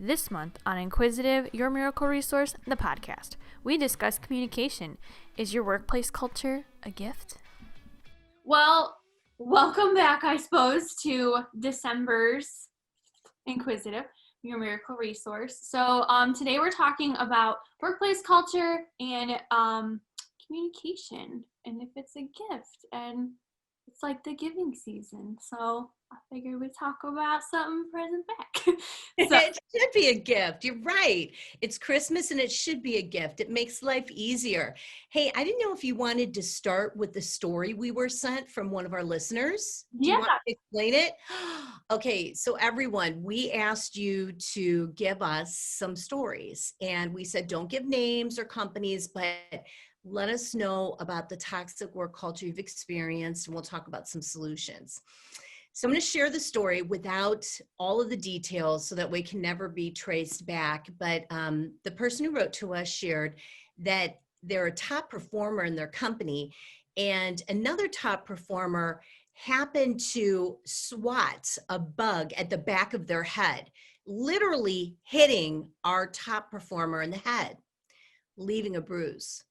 This month on Inquisitive, your miracle resource, the podcast, we discuss communication. Is your workplace culture a gift? Well, welcome back, I suppose, to December's Inquisitive, your miracle resource. So today we're talking about workplace culture and communication, and if it's a gift, and it's like the giving season. So I figured we'd talk about something present back. It should be a gift. You're right. It's Christmas and it should be a gift. It makes life easier. Hey, I didn't know if you wanted to start with the story we were sent from one of our listeners. Do you want to explain it? Okay, so everyone, we asked you to give us some stories, and we said don't give names or companies, but let us know about the toxic work culture you've experienced, and we'll talk about some solutions. So I'm going to share the story without all of the details so that we can never be traced back. But the person who wrote to us shared that they're a top performer in their company, and another top performer happened to swat a bug at the back of their head, literally hitting our top performer in the head, leaving a bruise.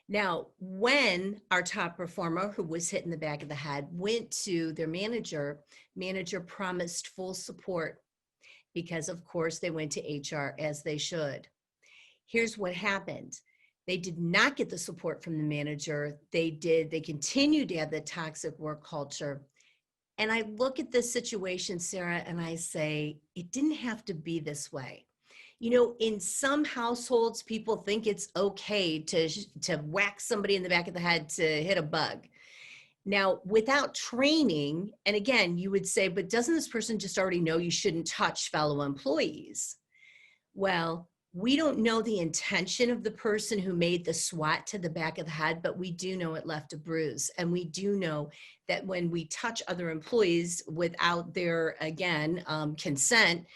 Now, when our top performer, who was hit in the back of the head, went to their manager promised full support because, of course, they went to HR as they should. Here's what happened. They did not get the support from the manager. They continued to have the toxic work culture. And I look at this situation, Sarah, and I say, it didn't have to be this way. You know, in some households, people think it's okay to whack somebody in the back of the head to hit a bug. Now, without training, and again, you would say, but doesn't this person just already know you shouldn't touch fellow employees? Well, we don't know the intention of the person who made the swat to the back of the head, but we do know it left a bruise. And we do know that when we touch other employees without their, again, consent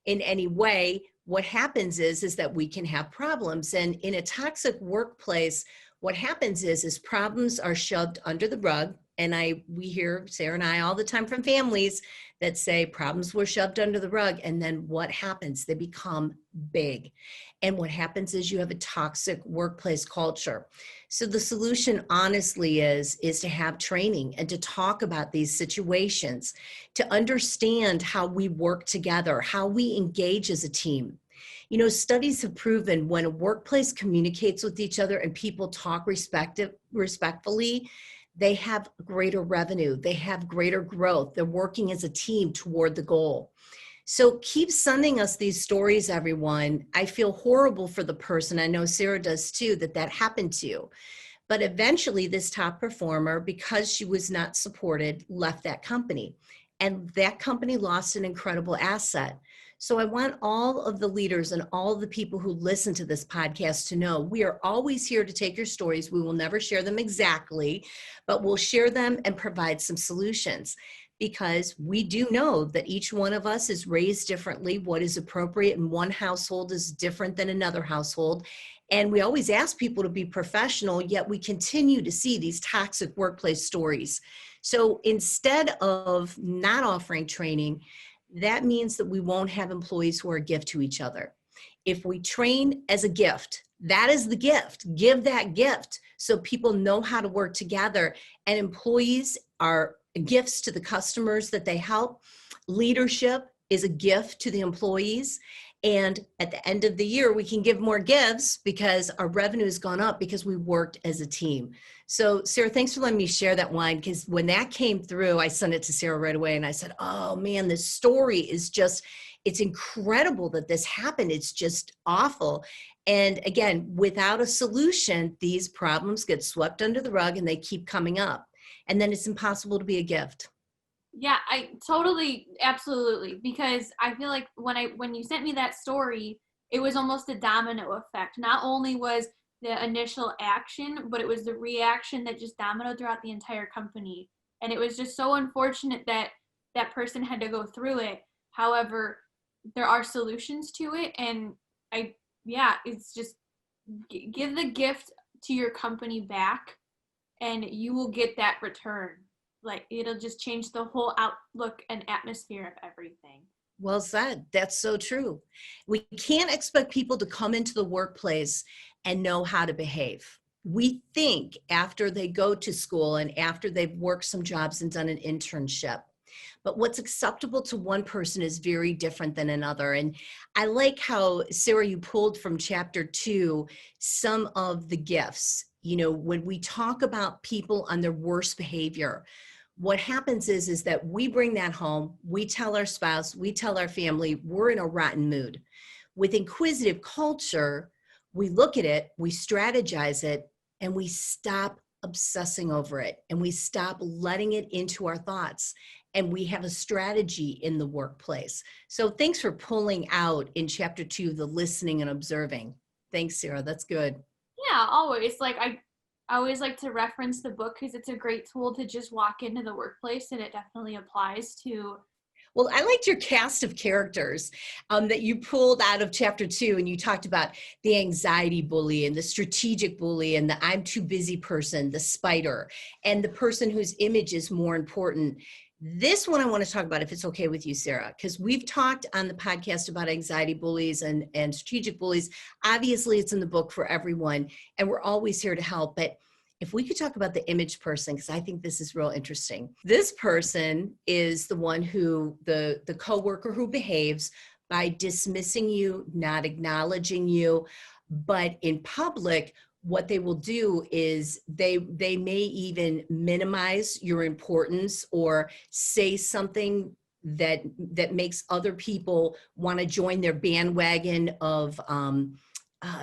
in any way, what happens is that we can have problems. And in a toxic workplace, what happens is problems are shoved under the rug. And we hear, Sarah and I, all the time from families that say problems were shoved under the rug. And then what happens? They become big. And what happens is you have a toxic workplace culture. So the solution, honestly, is to have training and to talk about these situations, to understand how we work together, how we engage as a team. You know, studies have proven when a workplace communicates with each other and people talk respectfully, they have greater revenue, they have greater growth, they're working as a team toward the goal. So keep sending us these stories, everyone. I feel horrible for the person, I know Sarah does too, that happened to you. But eventually this top performer, because she was not supported, left that company. And that company lost an incredible asset. So I want all of the leaders and all of the people who listen to this podcast to know we are always here to take your stories. We will never share them exactly, but we'll share them and provide some solutions, because we do know that each one of us is raised differently. What is appropriate in one household is different than another household. And we always ask people to be professional, yet we continue to see these toxic workplace stories. So instead of not offering training, that means that we won't have employees who are a gift to each other. If we train as a gift, that is the gift. Give that gift so people know how to work together, and employees are gifts to the customers that they help. Leadership is a gift to the employees. And at the end of the year, we can give more gifts because our revenue has gone up because we worked as a team. So Sarah, thanks for letting me share that one, because when that came through, I sent it to Sarah right away and I said, oh man, this story is just, it's incredible that this happened. It's just awful. And again, without a solution, these problems get swept under the rug and they keep coming up. And then it's impossible to be a gift. Yeah, I totally, absolutely, because I feel like when you sent me that story, it was almost a domino effect. Not only was the initial action, but it was the reaction that just dominoed throughout the entire company. And it was just so unfortunate that that person had to go through it. However, there are solutions to it, and it's just give the gift to your company back, and you will get that return. Like, it'll just change the whole outlook and atmosphere of everything. Well said. That's so true. We can't expect people to come into the workplace and know how to behave. We think after they go to school and after they've worked some jobs and done an internship. But what's acceptable to one person is very different than another. And I like how, Sarah, you pulled from chapter 2 some of the gifts. You know, when we talk about people on their worst behavior, what happens is that we bring that home, we tell our spouse, we tell our family, we're in a rotten mood. With inquisitive culture, we look at it, we strategize it, and we stop obsessing over it, and we stop letting it into our thoughts, and we have a strategy in the workplace. So thanks for pulling out in chapter 2, the listening and observing. Thanks, Sarah. That's good. Yeah, always. Like I always like to reference the book because it's a great tool to just walk into the workplace, and it definitely applies to. Well, I liked your cast of characters that you pulled out of chapter 2, and you talked about the anxiety bully and the strategic bully and the I'm too busy person, the spider, and the person whose image is more important. This one I want to talk about, if it's okay with you, Sarah, because we've talked on the podcast about anxiety bullies and strategic bullies. Obviously, it's in the book for everyone, and we're always here to help. But if we could talk about the image person, because I think this is real interesting. This person is the one who, the coworker who behaves by dismissing you, not acknowledging you, but in public, what they will do is they may even minimize your importance or say something that makes other people want to join their bandwagon of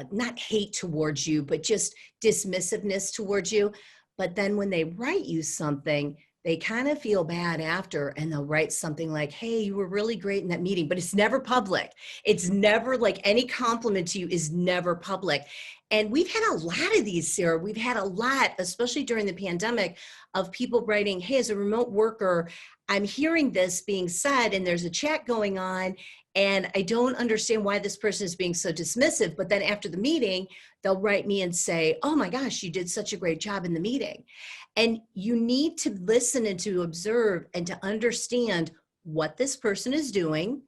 not hate towards you, but just dismissiveness towards you. But then when they write you something, they kind of feel bad after, and they'll write something like, hey, you were really great in that meeting, but it's never public. It's never like any compliment to you is never public. And we've had a lot of these, Sarah. We've had a lot, especially during the pandemic, of people writing, hey, as a remote worker, I'm hearing this being said, and there's a chat going on, and I don't understand why this person is being so dismissive. But then after the meeting, they'll write me and say, oh my gosh, you did such a great job in the meeting. And you need to listen and to observe and to understand what this person is doing.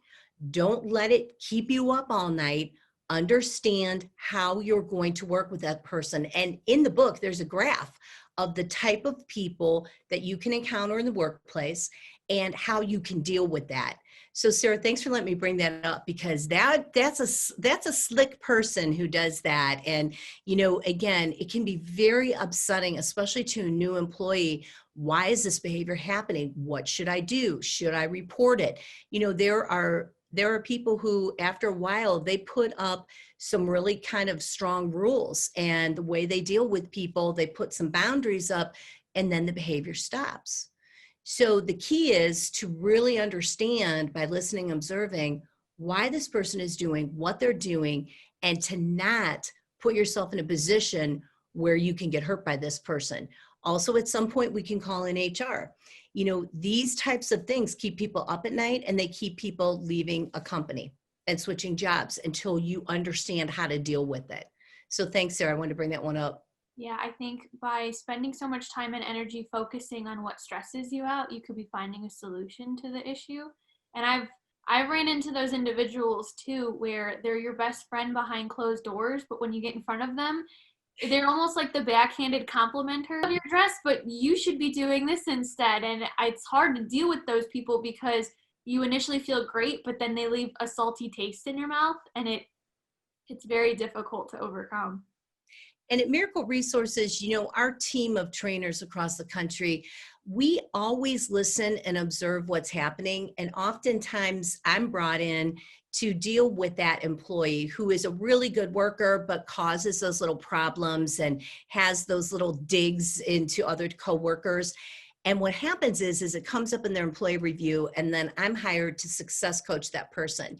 Don't let it keep you up all night. Understand how you're going to work with that person. And in the book, there's a graph of the type of people that you can encounter in the workplace and how you can deal with that. So Sarah, thanks for letting me bring that up, because that's a slick person who does that. And, you know, again, it can be very upsetting, especially to a new employee. Why is this behavior happening? What should I do? Should I report it? You know, there are people who, after a while, they put up some really kind of strong rules, and the way they deal with people, they put some boundaries up, and then the behavior stops. So the key is to really understand, by listening, observing, why this person is doing what they're doing, and to not put yourself in a position where you can get hurt by this person. Also, at some point, we can call in HR. You know, these types of things keep people up at night, and they keep people leaving a company and switching jobs until you understand how to deal with it. So thanks, Sarah. I wanted to bring that one up. Yeah, I think by spending so much time and energy focusing on what stresses you out, you could be finding a solution to the issue. And I've ran into those individuals too, where they're your best friend behind closed doors, but when you get in front of them, they're almost like the backhanded complimenter of your dress, but you should be doing this instead. And it's hard to deal with those people because you initially feel great, but then they leave a salty taste in your mouth, and it's very difficult to overcome. And at Miracle Resources, you know, our team of trainers across the country, we always listen and observe what's happening. And oftentimes I'm brought in to deal with that employee who is a really good worker, but causes those little problems and has those little digs into other coworkers. And what happens is it comes up in their employee review, and then I'm hired to success coach that person.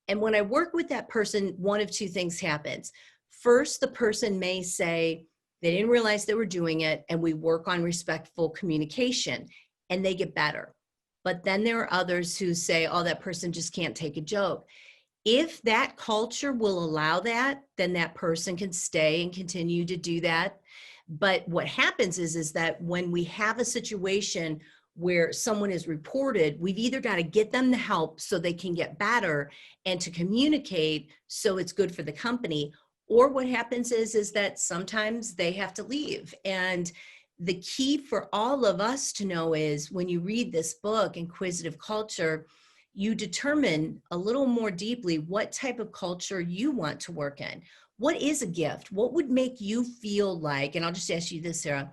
And when I work with that person, one of two things happens. First, the person may say they didn't realize they were doing it, and we work on respectful communication, and they get better. But then there are others who say, oh, that person just can't take a joke. If that culture will allow that, then that person can stay and continue to do that. But what happens is that when we have a situation where someone is reported, we've either got to get them the help so they can get better and to communicate so it's good for the company. Or what happens is that sometimes they have to leave. And the key for all of us to know is when you read this book, Inquisitive Culture, you determine a little more deeply what type of culture you want to work in. What is a gift? What would make you feel like, and I'll just ask you this, Sarah,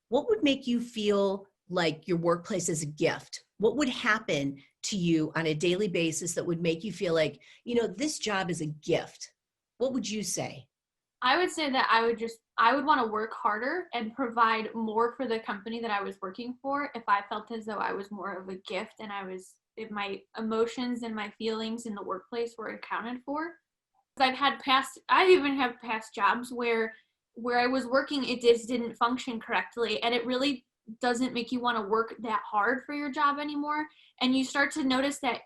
what would make you feel like your workplace is a gift? What would happen to you on a daily basis that would make you feel like, this job is a gift? What would you say? I would say that I would want to work harder and provide more for the company that I was working for if I felt as though I was more of a gift and if my emotions and my feelings in the workplace were accounted for. I even have past jobs where I was working, it just didn't function correctly, and it really doesn't make you want to work that hard for your job anymore. And you start to notice that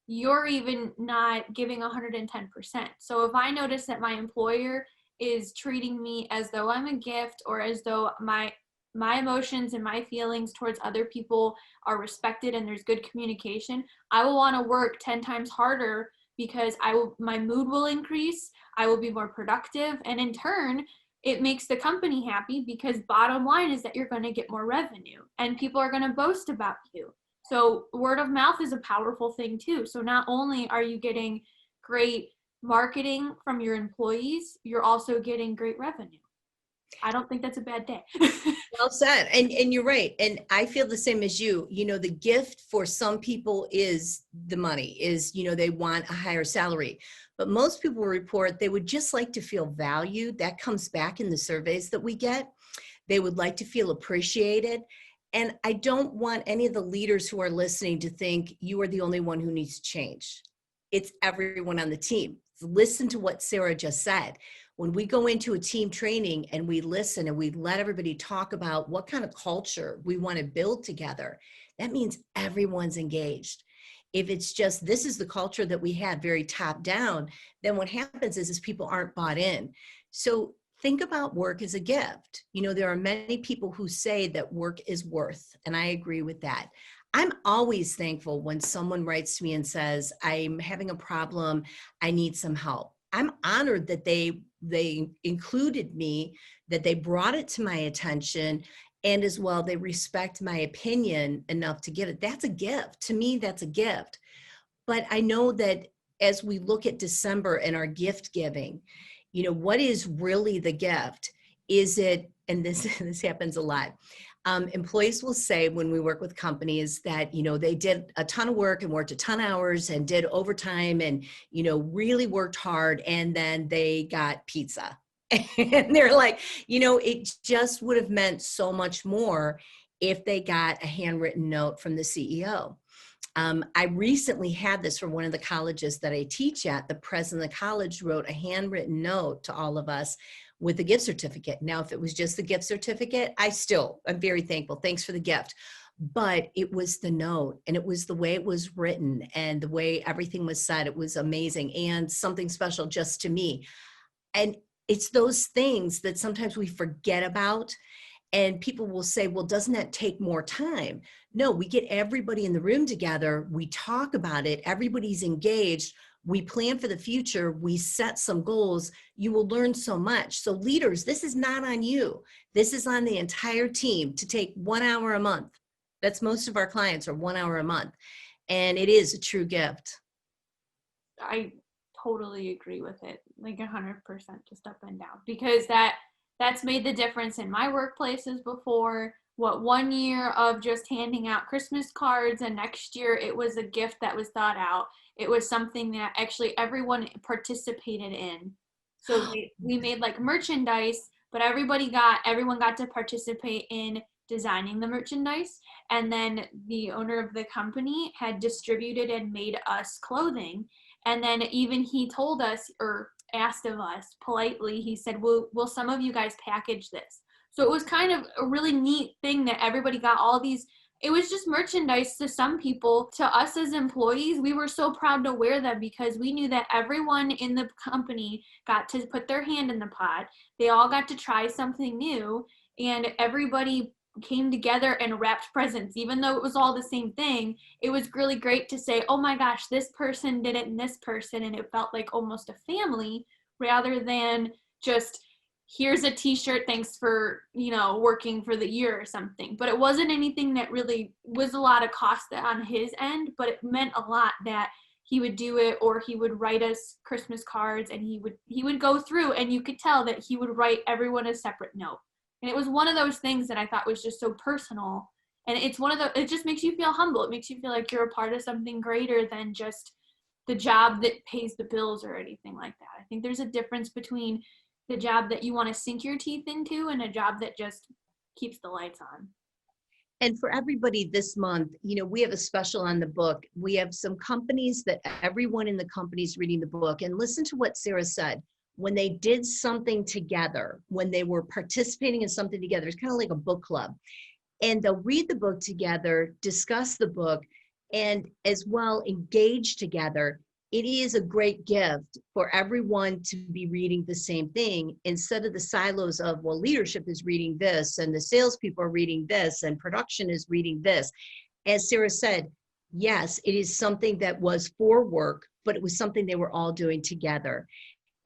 you're even not giving 110%. So if I notice that my employer is treating me as though I'm a gift, or as though my emotions and my feelings towards other people are respected and there's good communication, I will want to work 10 times harder, because my mood will increase, I will be more productive, and in turn, it makes the company happy, because bottom line is that you're going to get more revenue and people are going to boast about you. So word of mouth is a powerful thing too. So not only are you getting great marketing from your employees, you're also getting great revenue. I don't think that's a bad day. Well said. And you're right. And I feel the same as you. The gift for some people is the money, is, they want a higher salary. But most people report they would just like to feel valued. That comes back in the surveys that we get. They would like to feel appreciated. And I don't want any of the leaders who are listening to think you are the only one who needs to change. It's everyone on the team. Listen to what Sarah just said. When we go into a team training and we listen and we let everybody talk about what kind of culture we want to build together, that means everyone's engaged. If it's just, this is the culture that we have very top down, then what happens is people aren't bought in. So think about work as a gift. There are many people who say that work is worth, and I agree with that. I'm always thankful when someone writes to me and says, I'm having a problem, I need some help. I'm honored that they included me, that they brought it to my attention, and as well, they respect my opinion enough to get it. That's a gift. To me, that's a gift. But I know that as we look at December and our gift giving, what is really the gift? Is it, and this happens a lot, employees will say when we work with companies that, they did a ton of work and worked a ton of hours and did overtime and, really worked hard, and then they got pizza. And they're like, it just would have meant so much more if they got a handwritten note from the CEO. I recently had this from one of the colleges that I teach at. The president of the college wrote a handwritten note to all of us with a gift certificate. Now, if it was just the gift certificate, I'm very thankful. Thanks for the gift. But it was the note, and it was the way it was written and the way everything was said. It was amazing and something special just to me. And it's those things that sometimes we forget about. And people will say, well, doesn't that take more time? No, we get everybody in the room together. We talk about it. Everybody's engaged. We plan for the future. We set some goals. You will learn so much. So leaders, this is not on you. This is on the entire team to take 1 hour a month. That's most of our clients are 1 hour a month. And it is a true gift. I totally agree with it. Like 100%, just up and down, because that's made the difference in my workplaces before. 1 year of just handing out Christmas cards, and next year it was a gift that was thought out. It was something that actually everyone participated in. So we made like merchandise, but everyone got to participate in designing the merchandise. And then the owner of the company had distributed and made us clothing. And then even he told us, or asked of us politely, he said, will some of you guys package this? So it was kind of a really neat thing that everybody got all these. It was just merchandise to some people. To us as employees, we were so proud to wear them, because we knew that everyone in the company got to put their hand in the pot. They all got to try something new, and everybody came together and wrapped presents, even though it was all the same thing. It was really great to say, oh my gosh, this person did it and this person, and it felt like almost a family rather than just here's a t-shirt, thanks for working for the year or something. But it wasn't anything that really was a lot of cost on his end, but it meant a lot that he would do it, or he would write us Christmas cards, and he would go through, and you could tell that he would write everyone a separate note. And it was one of those things that I thought was just so personal. And it's it just makes you feel humble. It makes you feel like you're a part of something greater than just the job that pays the bills or anything like that. I think there's a difference between the job that you want to sink your teeth into and a job that just keeps the lights on. And for everybody this month, we have a special on the book. We have some companies that everyone in the company is reading the book. And listen to what Sarah said. When they did something together, when they were participating in something together, it's kind of like a book club. And they'll read the book together, discuss the book, and as well engage together. It is a great gift for everyone to be reading the same thing instead of the silos of, well, leadership is reading this, and the salespeople are reading this, and production is reading this. As Sarah said, yes, it is something that was for work, but it was something they were all doing together.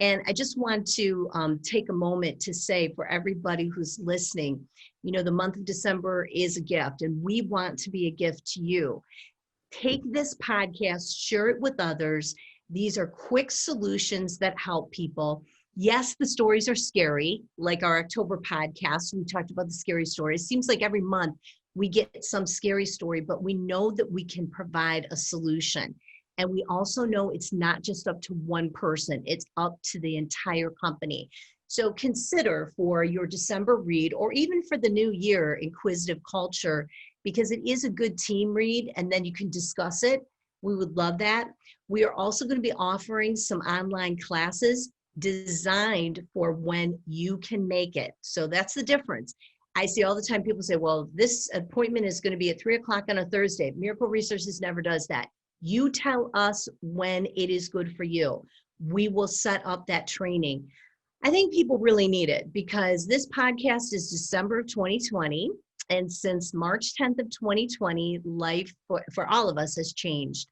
And I just want to take a moment to say for everybody who's listening, the month of December is a gift, and we want to be a gift to you. Take this podcast, share it with others. These are quick solutions that help people. Yes, the stories are scary, like our October podcast. We talked about the scary stories. It seems like every month we get some scary story, but we know that we can provide a solution. And we also know it's not just up to one person, it's up to the entire company. So consider for your December read, or even for the new year, Inquisitive Culture, because it is a good team read, and then you can discuss it. We would love that. We are also going to be offering some online classes designed for when you can make it. So that's the difference. I see all the time people say, well, this appointment is going to be at 3:00 on a Thursday. Miracle Resources never does that. You tell us when it is good for you. We will set up that training. I think people really need it because this podcast is December of 2020. And since March 10th of 2020, life for all of us has changed.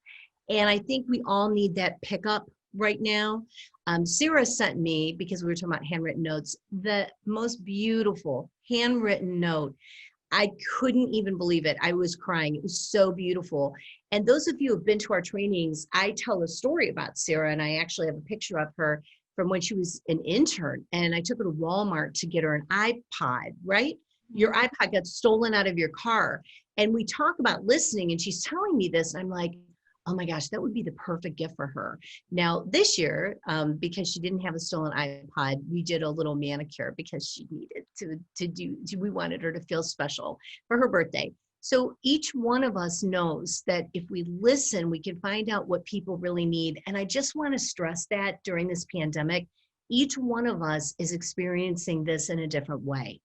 And I think we all need that pickup right now. Sarah sent me, because we were talking about handwritten notes, the most beautiful handwritten note. I couldn't even believe it. I was crying. It was so beautiful. And those of you who have been to our trainings, I tell a story about Sarah, and I actually have a picture of her from when she was an intern. And I took her to Walmart to get her an iPod, right? Your iPod got stolen out of your car. And we talk about listening, and she's telling me this, and I'm like, oh my gosh, that would be the perfect gift for her. Now, this year, because she didn't have a stolen iPod, we did a little manicure because she needed we wanted her to feel special for her birthday. So each one of us knows that if we listen, we can find out what people really need. And I just want to stress that during this pandemic, each one of us is experiencing this in a different way.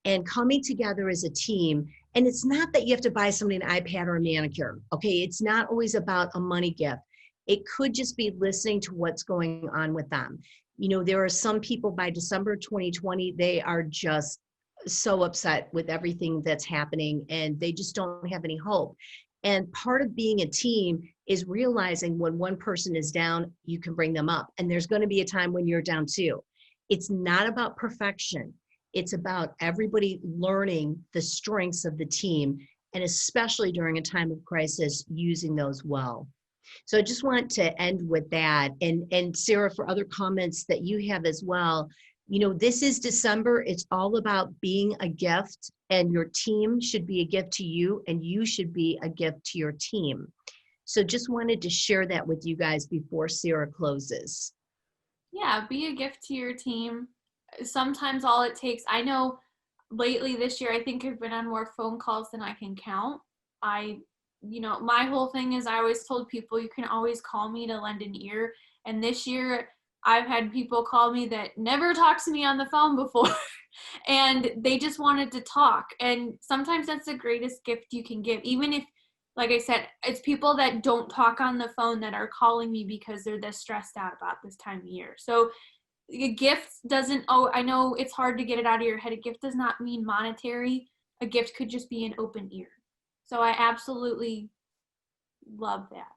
And coming together as a team, and it's not that you have to buy somebody an iPad or a manicure, okay? It's not always about a money gift. It could just be listening to what's going on with them. There are some people by December 2020, they are just so upset with everything that's happening, and they just don't have any hope. And part of being a team is realizing when one person is down, you can bring them up. And there's going to be a time when you're down too. It's not about perfection. It's about everybody learning the strengths of the team, and especially during a time of crisis, using those well. So I just want to end with that. And Sarah, for other comments that you have as well, this is December. It's all about being a gift, and your team should be a gift to you, and you should be a gift to your team. So just wanted to share that with you guys before Sarah closes. Yeah, be a gift to your team. Sometimes all it takes, I know lately this year, I think I've been on more phone calls than I can count. My whole thing is I always told people you can always call me to lend an ear. And this year I've had people call me that never talked to me on the phone before and they just wanted to talk. And sometimes that's the greatest gift you can give. Even if, like I said, it's people that don't talk on the phone that are calling me because they're this stressed out about this time of year. So a gift doesn't, I know it's hard to get it out of your head. A gift does not mean monetary. a gift could just be an open ear. So I absolutely love that.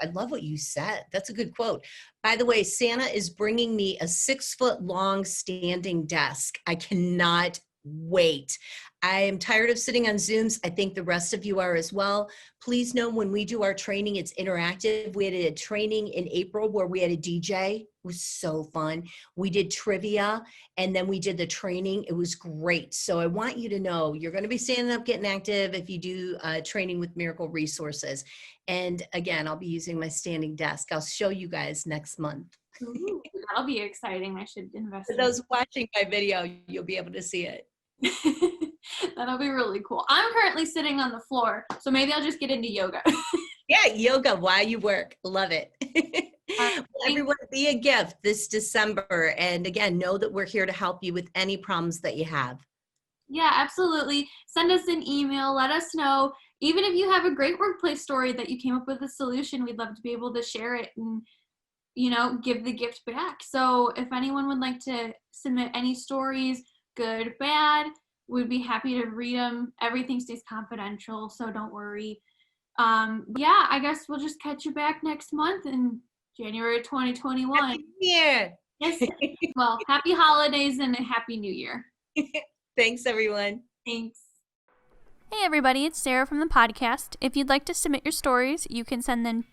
I love what you said. That's a good quote. By the way, Santa is bringing me a 6-foot long standing desk. I cannot wait. I am tired of sitting on Zooms. I think the rest of you are as well. Please know when we do our training, it's interactive. We had a training in April where we had a DJ. It was so fun. We did trivia and then we did the training. It was great. So I want you to know you're going to be standing up, getting active if you do training with Miracle Resources. And again, I'll be using my standing desk. I'll show you guys next month. Ooh, that'll be exciting. I should invest For in those watching my video, you'll be able to see it. That'll be really cool. I'm currently sitting on the floor, so maybe I'll just get into yoga. Yeah, yoga while you work. Love it. Well, everyone, be a gift this December. And again, know that we're here to help you with any problems that you have. Yeah, absolutely. Send us an email. Let us know. Even if you have a great workplace story that you came up with a solution, we'd love to be able to share it and, give the gift back. So if anyone would like to submit any stories, good, bad, we'd be happy to read them. Everything stays confidential, so don't worry. Yeah, I guess we'll just catch you back next month in January 2021. Happy New Year. Yes. Well, happy holidays and a happy new year. Thanks, everyone. Thanks. Hey everybody, it's Sarah from the podcast. If you'd like to submit your stories, you can send them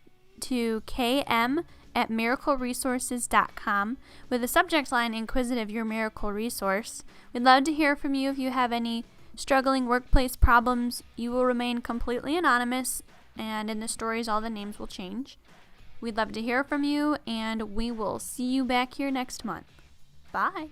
to km@miracleresources.com with the subject line Inquisitive, your miracle resource. We'd love to hear from you if you have any struggling workplace problems. You will remain completely anonymous, and in the stories all the names will change. We'd love to hear from you, and we will see you back here next month. Bye.